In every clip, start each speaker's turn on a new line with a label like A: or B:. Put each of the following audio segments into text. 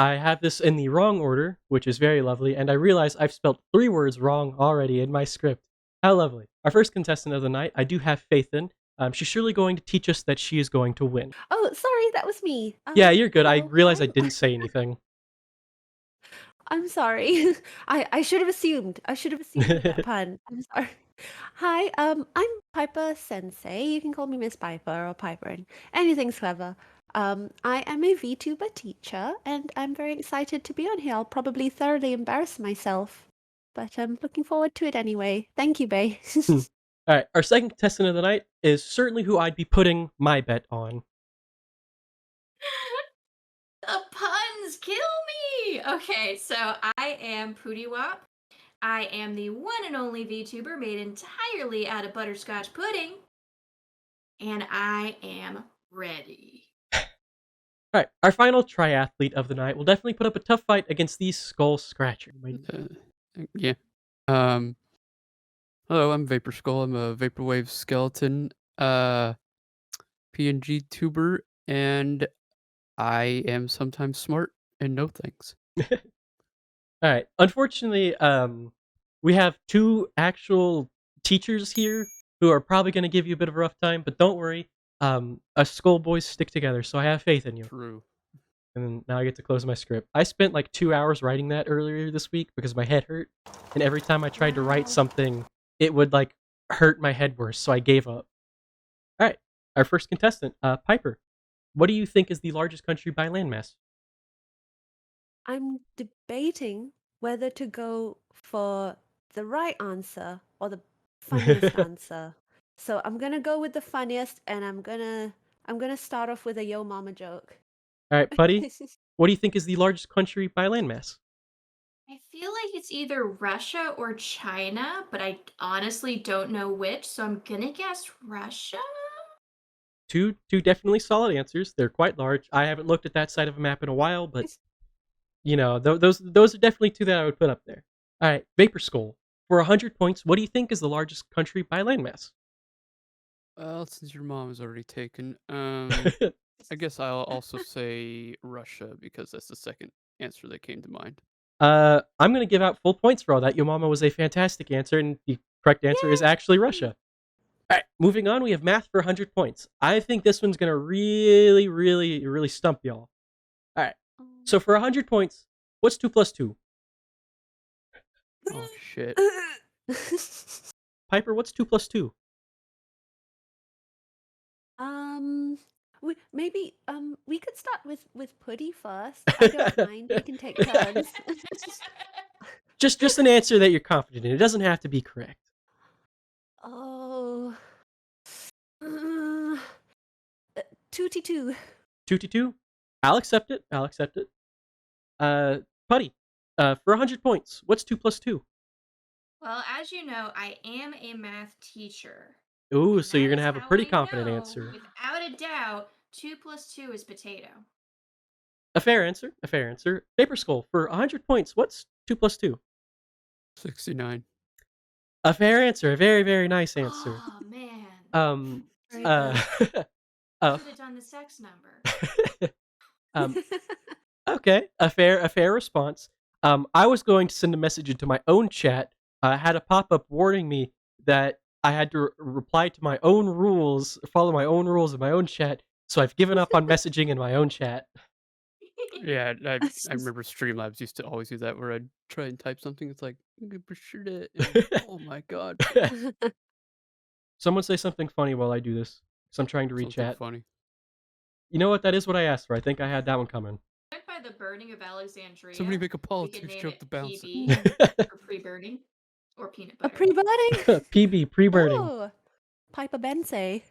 A: I have this in the wrong order, which is very lovely, and I realize I've spelled 3 words wrong already in my script. How lovely. Our first contestant of the night, I do have faith in. She's surely going to teach us that she is going to win.
B: Oh, sorry, that was me.
A: Yeah, you're good. I
B: Hello.
A: realized I didn't say anything.
B: I'm sorry. I should have assumed. I should have assumed with that pun. I'm sorry. Hi, I'm Piper Sensei. You can call me Miss Piper or Piper, and anything's clever. I am a VTuber teacher, and I'm very excited to be on here. I'll probably thoroughly embarrass myself, but I'm looking forward to it anyway. Thank you, Bay.
A: Alright, our second contestant of the night is certainly who I'd be putting my bet on.
C: The puns kill me! Okay, so I am Pootie Wop. I am the one and only VTuber made entirely out of butterscotch pudding. And I am ready.
A: Alright, our final triathlete of the night will definitely put up a tough fight against these skull scratchers.
D: Yeah. Hello, I'm Vapor Skull. I'm a vaporwave skeleton, PNG tuber, and I am sometimes smart and know things.
A: Alright, unfortunately, we have 2 actual teachers here who are probably gonna give you a bit of a rough time, but don't worry, us skull boys stick together, so I have faith in you.
D: True.
A: And then now I get to close my script. I spent like 2 hours writing that earlier this week because my head hurt, and every time I tried to write something, it would like hurt my head worse, so I gave up. All right, our first contestant, Piper. What do you think is the largest country by landmass?
B: I'm debating whether to go for the right answer or the funniest answer. So I'm gonna go with the funniest, and I'm gonna start off with a yo mama joke.
A: All right, buddy. What do you think is the largest country by landmass?
C: I feel like it's either Russia or China, but I honestly don't know which, so I'm gonna guess Russia?
A: Two definitely solid answers. They're quite large. I haven't looked at that side of a map in a while, but you know, those are definitely 2 that I would put up there. All right, Vapor Skull. For 100 points, what do you think is the largest country by landmass?
D: Well, since your mom is already taken, I guess I'll also say Russia because that's the second answer that came to mind.
A: I'm gonna give out full points for all that. Your mama was a fantastic answer, and the correct answer is actually Russia. All right, moving on, we have math for 100 points. I think this one's gonna really, really, really stump y'all. All right, so for 100 points, what's 2 plus 2?
D: Oh shit.
A: Piper, what's 2 plus 2?
B: Um, we could start with Putty first. I don't mind. We can take turns.
A: Just an answer that you're confident in. It doesn't have to be correct.
B: Oh, 2-2.
A: 2 to 2? I'll accept it. I'll accept it. Putty, for 100 points, what's 2 plus 2?
C: Well, as you know, I am a math teacher.
A: Ooh,
C: And
A: so you're
C: that
A: gonna
C: is
A: have a
C: how
A: pretty
C: I
A: confident
C: know,
A: answer.
C: without a doubt, 2 plus 2 is potato.
A: A fair answer. A fair answer. Paper Skull, for 100 points, what's 2 plus 2?
D: 69.
A: A fair answer. A very, very nice answer.
C: Oh, man.
A: Um,
B: Very
A: uh,
B: good.
A: uh,
C: Should have done the sex number.
A: um, okay, a fair response. I was going to send a message into my own chat. I had a pop-up warning me that I had to reply to my own rules, follow my own rules in my own chat. So I've given up on messaging in my own chat.
D: Yeah, I remember Streamlabs used to always do that where I'd try and type something. It's like, oh my god,
A: Someone say something funny while I do this, because I'm trying to read
D: something
A: chat.
D: funny.
A: You know what? That is what I asked for. I think I had that one coming.
C: By the burning of Alexandria.
D: Somebody make a
C: We could
D: politics
C: name
D: joke
C: it
D: to bounce it.
C: PB for pre-burning or peanut
B: A
C: butter.
B: pre-burning.
A: PB, pre-burning.
B: Oh, Piper Bensei.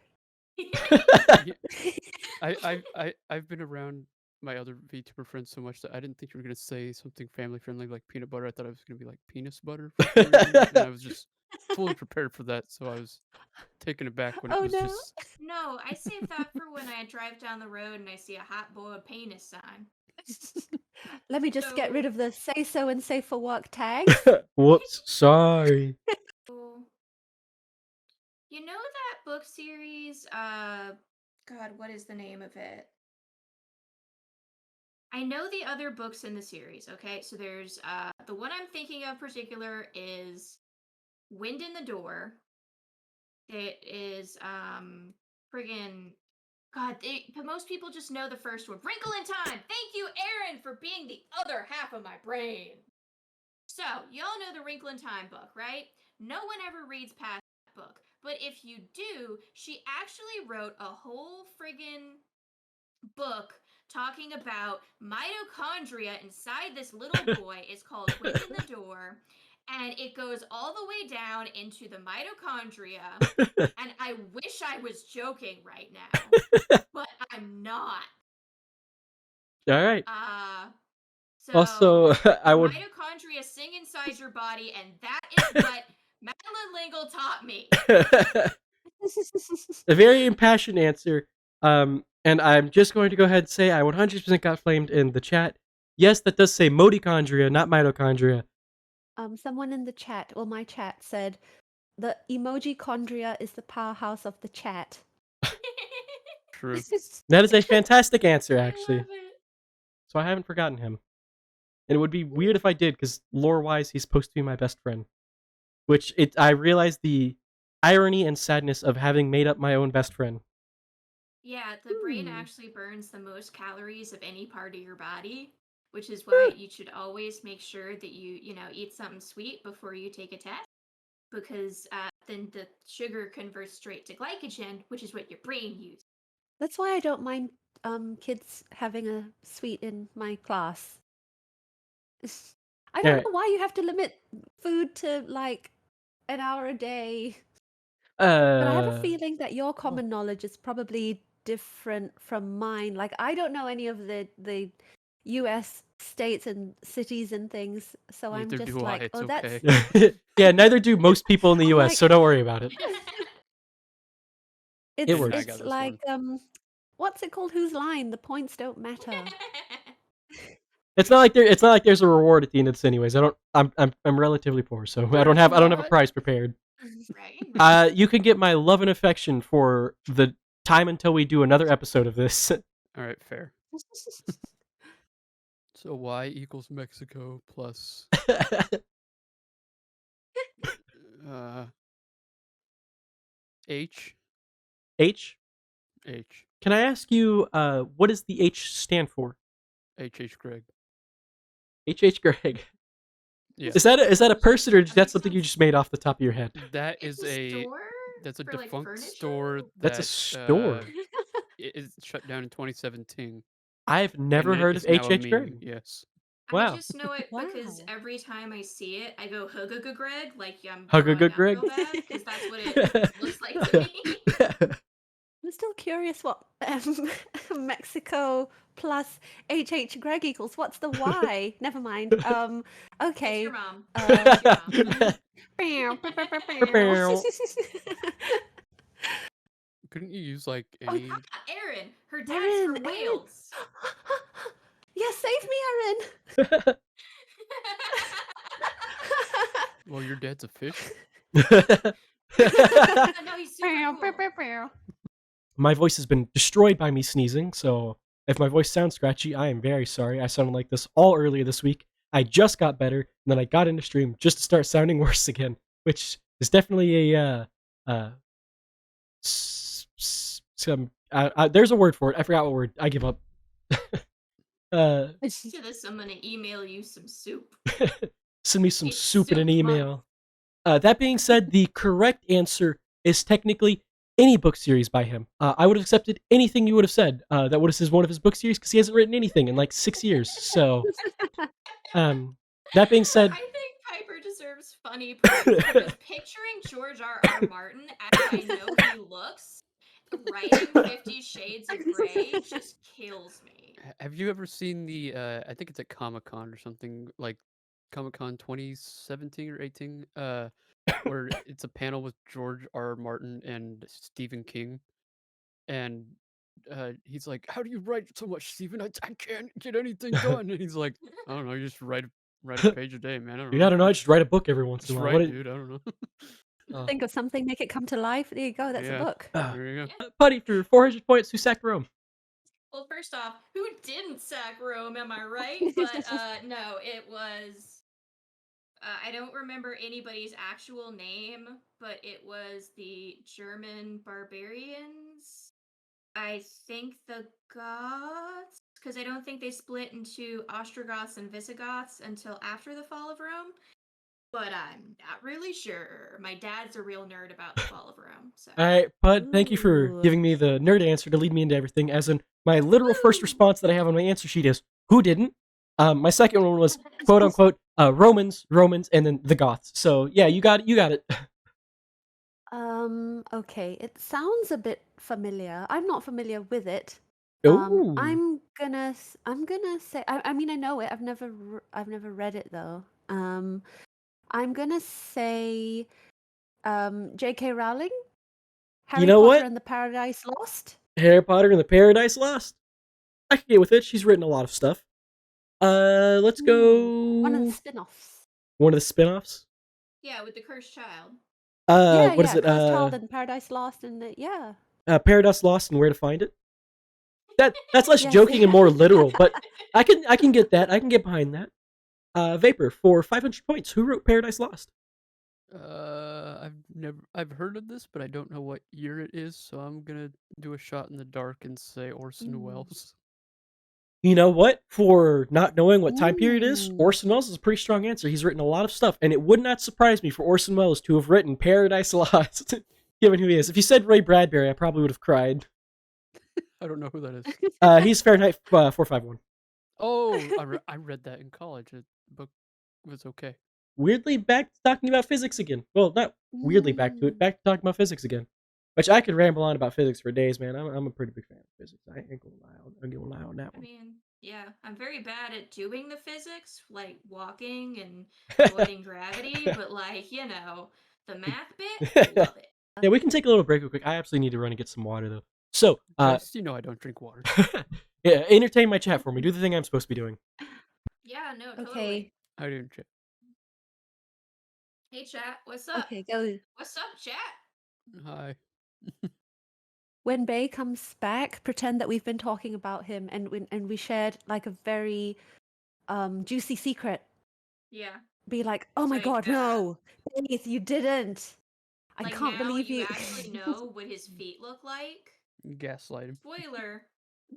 D: I've been around my other VTuber friends so much that I didn't think you were gonna say something family friendly like peanut butter. I thought I was gonna be like penis butter for some reason, and I was just fully prepared for that. So I was taken aback when it
B: Oh
D: was
B: no.
D: just
C: No, I save that for when I drive down the road and I see a hot boiled penis sign.
B: Let me just get rid
C: So-
B: of the say so and say for work tags.
A: Whoops, sorry.
C: You know that book series? God, what is the name of it? I know the other books in the series. Okay, so there's the one I'm thinking of particular is Wind in the Door. It is friggin' God. But most people just know the first one, Wrinkle in Time. Thank you, Aaron, for being the other half of my brain. So y'all know the Wrinkle in Time book, right? No one ever reads past that book, but if you do, she actually wrote a whole friggin' book talking about mitochondria inside this little boy. It's called Wind in the Door, and it goes all the way down into the mitochondria. And I wish I was joking right now, but I'm not.
A: All right.
C: So
A: Also, I
C: the
A: would.
C: mitochondria sing inside your body, and that is what Madeline Lingle taught me.
A: A very impassioned answer. And I'm just going to go ahead and say I 100% got flamed in the chat. Yes, that does say mitochondria, not mitochondria.
B: Someone in the chat, or my chat, said the emoji chondria is the powerhouse of the chat.
D: True.
A: That is a fantastic answer,
C: I
A: actually.
C: love it.
A: So I haven't forgotten him. And it would be weird if I did, because lore-wise, he's supposed to be my best friend. I realize the irony and sadness of having made up my own best friend.
C: Yeah, the brain
B: Hmm.
C: actually burns the most calories of any part of your body, which is why you should always make sure that you eat something sweet before you take a test, because then the sugar converts straight to glycogen, which is what your brain uses.
B: That's why I don't mind kids having a sweet in my class. I don't
A: Alright.
B: know why you have to limit food to like an hour a day. But I have a feeling that your common knowledge is probably different from mine. Like I don't know any of the US states and cities and things, so I'm
D: Neither
B: just
D: do I.
B: like,
D: It's
B: oh, that's
D: okay.
A: yeah, neither do most people in the
B: I'm
A: US,
B: like
A: so don't worry about it. It
B: it's
A: works.
D: I got
B: it's
D: this
B: like
D: one.
B: what's it called? Whose line? The points don't matter.
A: It's not like there's a reward at the end of this anyways. I'm relatively poor, so I don't
D: There's
A: have a
D: not.
A: prize prepared.
C: Right.
A: You can get my love and affection for the time until we do another episode of this.
D: All right, fair. So y equals Mexico plus H.
A: H.
D: H.
A: Can I ask you what does the H stand for?
D: H. Greg.
A: H. Greg.
D: Yeah.
A: Is that a person or is
C: That
A: that
C: makes
A: something you
C: sense.
A: just made off the top of your head?
D: That
C: It's
D: is
C: a
D: a
C: store
D: that's a
C: for like
D: defunct
C: furniture.
D: store
A: That's a
D: that
A: store.
D: is shut down in 2017.
A: I've never
D: And it
A: heard of
D: is now a
A: H.
D: meme.
A: Greg.
D: Yes.
C: I
A: Wow.
C: just know it because
B: Wow.
C: every time I see it, I go hugga Greg, like I'm
A: Hugga
C: throwing up
A: Greg.
C: real bad, because that's what it looks like to me.
B: I'm still curious what Mexico plus Greg equals. What's the Y? Never mind.
C: It's
B: Okay.
C: your mom. It's your mom.
D: Couldn't you use like
C: Oh,
D: any?
C: Aaron. Her dad's
B: Aaron,
C: from
B: Aaron.
C: Wales.
B: Yes, save me, Aaron.
D: Well, your dad's a fish.
C: No, he's super cool.
A: My voice has been destroyed by me sneezing, so if my voice sounds scratchy, I am very sorry. I sounded like this all earlier this week. I just got better, and then I got into stream just to start sounding worse again, which is definitely there's a word for it. I forgot what word. I give up.
C: To this, I'm gonna email you some soup.
A: Send me some
C: It's
A: soup in an
C: soup
A: email.
C: month.
A: That being said, the correct answer is technically any book series by him. I would have accepted anything you would have said that would have said one of his book series because he hasn't written anything in like 6 years. So, that being said,
C: I think Piper deserves funny praise because picturing George R. Martin as I know he looks writing 50 Shades of Grey just kills me.
D: Have you ever seen the? I think it's at Comic-Con or something like Comic-Con 2017 or 18. Where it's a panel with George R. Martin and Stephen King, and he's like, "How do you write so much, Stephen? I can't get anything done." And he's like, "I don't know. You just write a page a day, man. I don't
A: I
D: know.
A: don't know. I just write a book every once in
D: Just
A: a while.
D: write, dude. I don't know."
B: Think of something, make it come to life. There you go. That's a
D: Yeah.
B: book.
D: There you go.
C: Yeah.
A: Putty for 400 points. Who sacked Rome?
C: Well, first off, who didn't sack Rome? Am I right? But no, it was. I don't remember anybody's actual name, but it was the German barbarians. I think the Goths, because I don't think they split into Ostrogoths and Visigoths until after the fall of Rome. But I'm not really sure. My dad's a real nerd about the fall of Rome. So.
A: All right, Bud, thank you for
B: Ooh.
A: giving me the nerd answer to lead me into everything. As in, my literal first
C: Woo!
A: response that I have on my answer sheet is, who didn't? My second one was, quote unquote, Romans, and then the Goths. So, yeah, you got it.
B: Okay, it sounds a bit familiar. I'm not familiar with it.
A: Ooh.
B: I'm gonna say. I mean, I know it. I've never read it though. I'm gonna say, J.K. Rowling, Harry
A: know
B: Potter
A: what?
B: and the Paradise Lost.
A: Harry Potter and the Paradise Lost? I can get with it. She's written a lot of stuff. Let's go...
B: One of the spin-offs.
A: One of the spin-offs?
C: Yeah, with the cursed child.
A: What is it?
B: Cursed Child and Paradise Lost, and yeah.
A: Paradise Lost and Where to Find It? That's less
B: Yes.
A: joking and more literal, but I can get that. I can get behind that. Vapor for 500 points. Who wrote Paradise Lost?
D: I've heard of this, but I don't know what year it is, so I'm gonna do a shot in the dark and say Orson Welles.
A: You know what? For not knowing what time period it is,
B: Ooh.
A: Orson Welles is a pretty strong answer. He's written a lot of stuff, and it would not surprise me for Orson Welles to have written Paradise Lost, given who he is. If you said Ray Bradbury, I probably would have cried.
D: I don't know who that is.
A: He's Fahrenheit 451.
D: Oh, I read that in college. The book was okay.
A: Weirdly back to talking about physics again. Well, not weirdly back to it. Back to talking about physics again. Which I could ramble on about physics for days, man. I'm a pretty big fan of physics. I ain't gonna lie on that
C: I
A: one.
C: mean, yeah, I'm very bad at doing the physics, like walking and avoiding gravity, but like, the math bit, love it.
A: Yeah, we can take a little break real quick. I absolutely need to run and get some water though. So,
D: Yes, you know I don't drink water.
A: yeah, entertain my chat for me. Do the thing I'm supposed to be doing.
C: Yeah, no, totally.
B: Okay.
D: I didn't check.
C: Hey, chat, what's up?
B: Okay, go.
C: What's up, chat?
D: Hi.
B: When Bay comes back, pretend that we've been talking about him, and we shared like a very juicy secret.
C: Yeah.
B: Be like, oh my
C: Like,
B: god, no, Faith, you didn't. I
C: Like
B: can't
C: now
B: believe
C: you
B: you.
C: actually know what his feet look like.
D: Gaslight him.
C: Spoiler,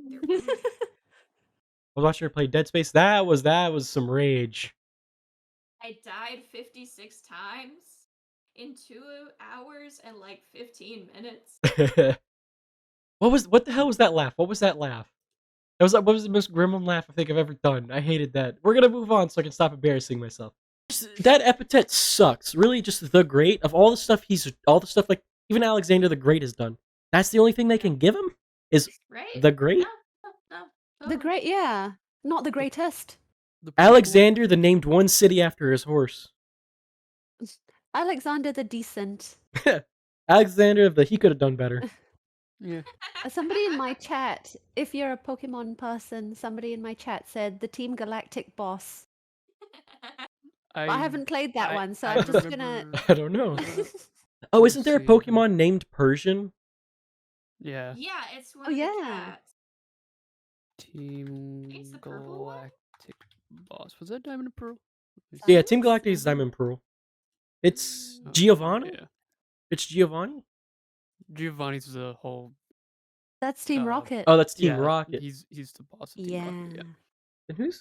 C: they're booty.
A: I was watching her play Dead Space. That was some rage.
C: I died 56 times in 2 hours and like 15 minutes.
A: What the hell was that laugh? What was that laugh? What was the most gremlin laugh I think I've ever done? I hated that. We're gonna move on so I can stop embarrassing myself. That epithet sucks. Really, just the great of all the stuff like even Alexander the Great has done. That's the only thing they can give him is
C: Right?
A: the Great.
C: No.
B: The great, yeah, not the greatest.
A: Alexander the named one city after his horse.
B: Alexander the Decent.
A: Alexander he could have done better.
D: Yeah.
B: Somebody in my chat, if you're a Pokemon person, somebody in my chat said the Team Galactic boss. But I haven't played that one, so I'm just gonna.
A: I don't know.
D: Let me
A: Isn't there a
D: see.
A: Pokemon named Persian?
D: Yeah.
C: Yeah, it's one
B: Oh,
C: of the
B: yeah.
C: cats.
D: Team
C: It's the purple one?
D: Galactic boss. Was that Diamond and Pearl?
A: Yeah, Team Galactic is Diamond and Pearl. It's
D: Oh,
A: Giovanni?
D: Yeah.
A: It's Giovanni?
D: Giovanni's the whole.
B: That's Team Rocket.
A: Oh, that's Team
D: Yeah,
A: Rocket.
D: He's the boss of Team
B: yeah.
D: Rocket. Yeah.
A: And who's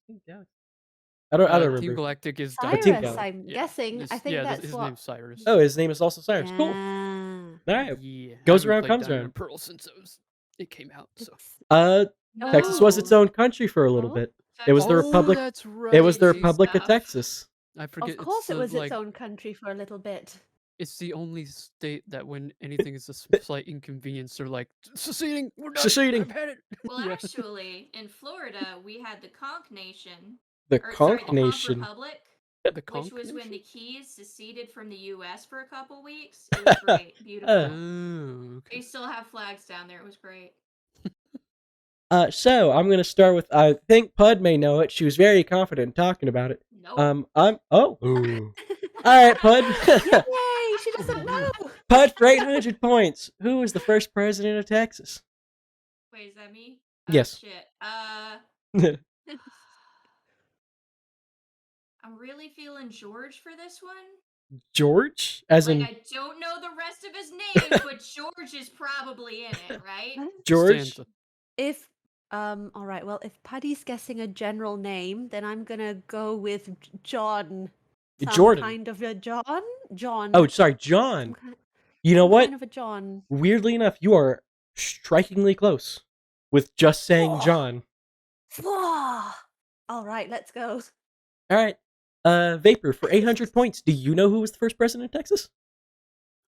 A: Team Galaxy? I don't remember.
D: Team Galactic is
B: Cyrus,
A: Team Galactic.
B: I'm guessing. I think that's
D: his
B: what.
D: name's Cyrus.
A: Oh, his name is also Cyrus. Cool.
B: Yeah.
A: All right.
D: Yeah.
A: Goes
D: I haven't
A: around,
D: played
A: comes
D: Diamond
A: around.
D: and Pearl since it came out. So.
A: Texas was its
C: No.
A: own country for a little
B: Oh.
A: bit. It was the Republic.
D: That's right.
A: It was the
C: Crazy
A: Republic of
C: stuff.
A: Texas.
D: I forget.
B: Of course,
D: it's
B: it was
D: like,
B: its own country for a little bit.
D: It's the only state that when anything is a slight inconvenience, they're like seceding. We're done.
A: Seceding.
D: I've had it.
C: Well,
D: Yeah.
C: actually, in Florida, we had the Conch Nation.
A: The
C: Or, sorry,
A: Conch
C: the Conch
A: Nation.
C: Republic,
D: The
C: which
D: Conch
C: was when
D: Nation?
C: the Keys seceded from the U.S. for a couple weeks. It was great. Beautiful.
D: Oh, okay.
C: They still have flags down there. It was great.
A: So I'm gonna start with. I think Pud may know it. She was very confident in talking about it.
C: Nope.
A: All right, Pud.
B: Yay! She doesn't know.
A: Pud for 800 points. Who was the first president of Texas?
C: Wait, is that me?
A: Yes.
C: Shit. I'm really feeling George for this one.
A: George? As
C: Like,
A: in
C: I don't know the rest of his name, but George is probably in it, right?
A: George?
D: Stanza.
B: If all right, well, if Paddy's guessing a general name, then I'm gonna go with John. Some
A: Jordan.
B: kind of a John? John.
A: Oh, sorry, John.
B: Some kind,
A: You know
B: some
A: what?
B: kind of a John.
A: Weirdly enough, you are strikingly close with just saying
B: Oh.
A: John.
B: All right, let's go.
A: All right. Vapor, for 800 points, do you know who was the first president of Texas?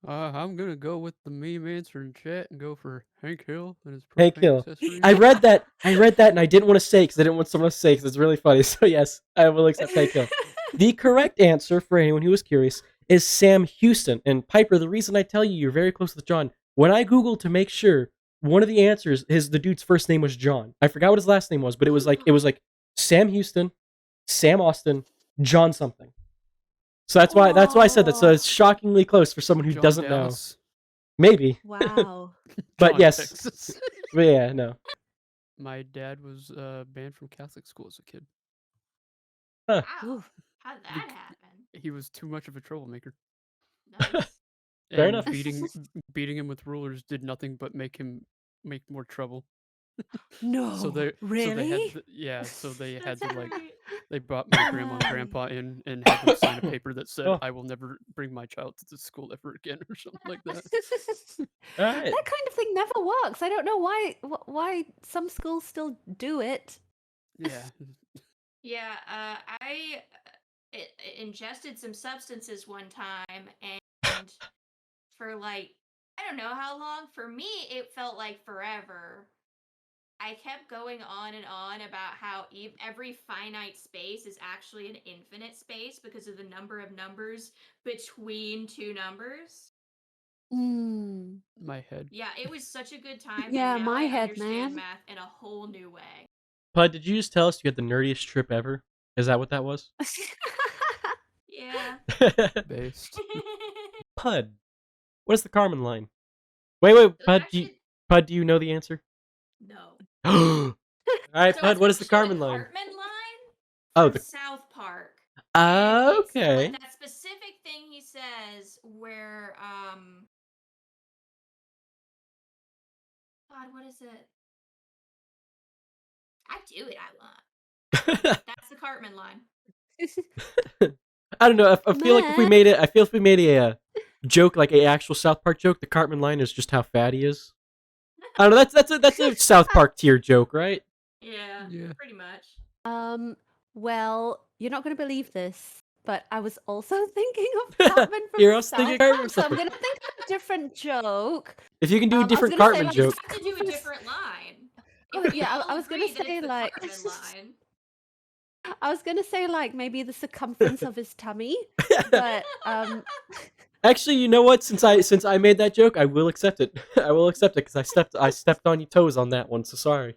D: I'm gonna go with the meme answer in chat and go for Hank Hill and his
A: Hank
D: propane
A: Hill.
D: accessories.
A: I read that, and I didn't want to say because I didn't want someone else to say because it's really funny. So yes, I will accept Hank Hill. The correct answer, for anyone who was curious, is Sam Houston. And Piper, the reason I tell you you're very close with John, when I Googled to make sure, one of the answers, the dude's first name was John. I forgot what his last name was, but it was like Sam Houston, Sam Austin, John something. So that's why I said that. So it's shockingly close for someone who
D: John
A: doesn't
D: Dallas.
A: know. Maybe.
B: Wow.
A: But
D: John,
A: yes.
D: Texas.
A: But yeah, no.
D: My dad was banned from Catholic school as a kid.
A: Huh.
C: Wow.
B: Oof.
C: How did that happen?
D: He was too much of a troublemaker.
C: Nice.
A: Fair
D: And
A: enough.
D: beating him with rulers did nothing but make him make more trouble.
B: No.
D: So they
B: really?
D: so they had
C: That's
D: to like
C: great.
D: they brought my grandma and grandpa in and had them sign a paper that said
A: Oh.
D: I will never bring my child to this school ever again or something like that.
A: All right.
B: That kind of thing never works. I don't know why some schools still do it.
D: Yeah.
C: Yeah, I ingested some substances one time, and for like, I don't know how long. For me, it felt like forever. I kept going on and on about how every finite space is actually an infinite space because of the number of numbers between two numbers.
B: Mm.
D: My head.
C: Yeah, it was such a good time,
B: Yeah,
C: and now
B: my
C: I
B: head,
C: understand
B: man.
C: math in a whole new way.
A: Pud, did you just tell us you had the nerdiest trip ever? Is that what that was?
C: Yeah.
D: Based.
A: Pud, what is the Carmen line? Wait, Pud,
C: Actually,
A: do you know the answer?
C: no.
A: All right,
C: So
A: Pud,
C: it's
A: what is the
C: actually
A: Carmen
C: the
A: line?
C: Cartman line
A: Oh,
C: from
A: the
C: South Park. And it's
A: okay.
C: like that specific thing he says where God, what is it? I do it, I want. That's the Cartman line.
A: I don't know. I feel like if we
B: Man.
A: made it, a joke, like a actual South Park joke, the Cartman line is just how fat he is. I don't know. That's a South Park tier joke, right?
C: Yeah,
D: Yeah.
C: pretty much.
B: Well, you're not going to believe this, but I was also thinking of Cartman from
A: You're also
B: South
A: thinking of Cartman
B: Park,
A: from
B: so I'm
A: South
B: going to think of a different joke.
A: If you can do a
B: I was
A: different
B: gonna say,
A: Cartman
B: like,
A: joke,
C: You have to do a different line.
B: Oh,
C: If we
B: yeah,
C: all
B: I was gonna
C: agree that
B: say,
C: it's the
B: like-
C: Cartman line.
B: I was going to say, like, maybe the circumference of his tummy, but
A: actually, you know what? Since I made that joke, I will accept it. I will accept it because I stepped on your toes on that one. So sorry.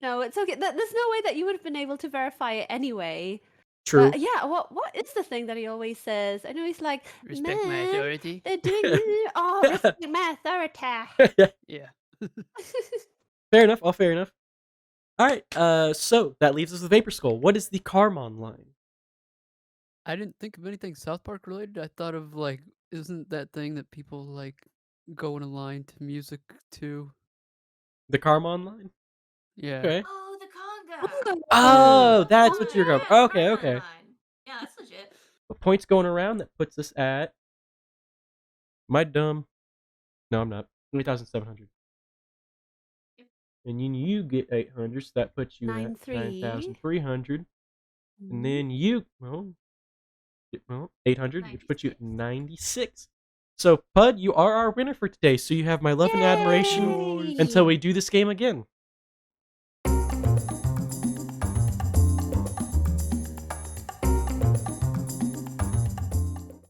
B: no, it's okay. There's no way that you would have been able to verify it anyway.
A: True.
B: But yeah, what is the thing that he always says? I know he's like,
D: Respect my
B: "Man,
D: authority.
B: they're doing oh, respect my authority."
D: Yeah.
A: Fair enough. All fair enough. All right. So that leaves us with Vapor Skull. What is the Carmon line?
D: I didn't think of anything South Park related. I thought of like, isn't that thing that people like go in a line to music to?
A: The Carmon line.
D: Yeah.
A: Okay.
C: Oh, the conga.
A: Oh,
D: Yeah.
A: that's what you're going.
C: Yeah, the
A: Okay.
C: Cartman
A: Okay.
C: line. Yeah, that's legit.
A: The points going around that puts us at. Am I dumb? No, I'm not. 3,700.
C: Yep.
A: And then you get 800, so that puts you at
B: 9,300.
A: 9,300.
B: Mm-hmm.
A: And then you, 800, which puts you at 96. So, Pud, you are our winner for today. So you have my love and admiration
B: Yay!
A: until we do this game again.